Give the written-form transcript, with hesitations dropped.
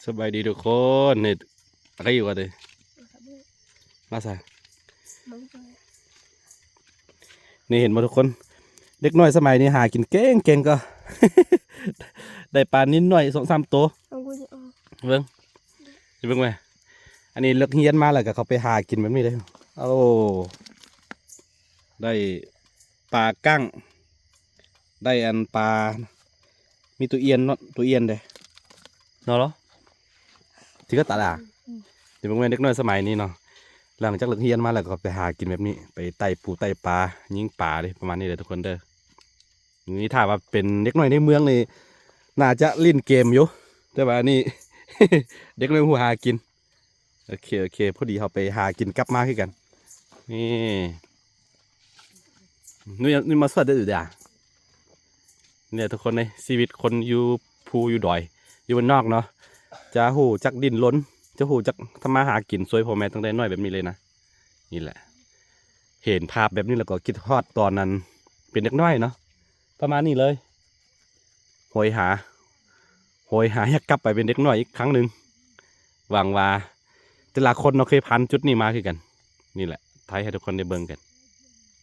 สบายดีทุกคนนี่อะไรอยู่กันเลยมาใส่นี่เห็นมาทุกคนเด็กน้อยสมัยนี้หากินเก่งก็ ได้ปลานิดหน่อย2-3ตัวเบิ้งจะเบิ้งไหมอันนี้เลิกเฮียนมาแล้วก็เขาไปหากินแบบนี้เลยโอ้ได้ปลากั้งได้อันปลามีตัวเอียนเนาะตัวเอียนเลยเนาะเหรอที่ก็ตัดเดี๋ยวเบิ้งเด็กน้อยสมัยนี้เนาะหลังจากเลิกเฮียนมาแล้วก็ไปหากินแบบนี้ไปไต่ปูไต่ปลายิงปลาเลยประมาณนี้เลยทุกคนเด้อนี่ถ้าว่าเป็นเด็กน้อยในเมืองนี่น่าจะเล่นเกมอยู่แต่ว่านี่ เด็กน้อยหัวหากินโอเคพอดีเขาไปหากินกลับมาขึ้นกันนี่มาสวดได้หรือเปล่าเนี่ยทุกคนในชีวิตคนอยู่ภูอยู่ดอยอยู่บนนอกเนาะจะหูจักดินล้นจะหูจักทำมาหากินซวยพ่อแม่ตั้งแต่น้อยแบบนี้เลยนะนี่แหละเห็นภาพแบบนี้แล้วก็คิดฮอดตอนนั้นเป็นเด็กน้อยเนาะประมาณนี้เลยโหยหาอยากกลับไปเป็นเด็กน้อยอีกครั้งหนึ่งหวังว่าแต่ละคนเราเคยผ่านจุดนี้มาคือกันนี่แหละท้ายให้ทุกคนได้เบิ่งกัน